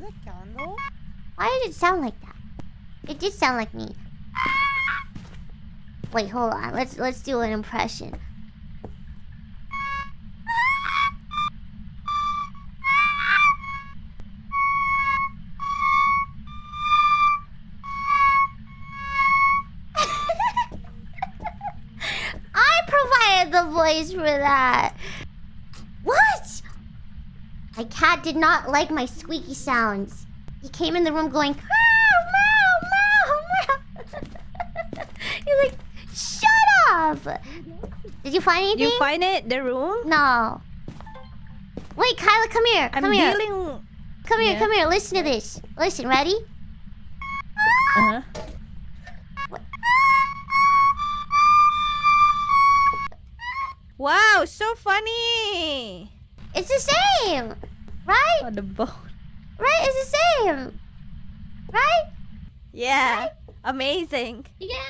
that candle? Why did it sound like that? It did sound like me. Wait, hold on. Let's do an impression. I provided the voice for that. What? My cat did not like my squeaky sounds. He came in the room going, meow, meow, meow, meow. He's like, shut up. Did you find anything? You find it? The room? No. Wait, Kaela, come here. Come here. Come here, come here. Listen to this. Listen, ready? Uh-huh. Wow, so funny. It's the same. Right? Oh, the bone. Right? It's the same. Right? Yeah. Right? Amazing. Yeah.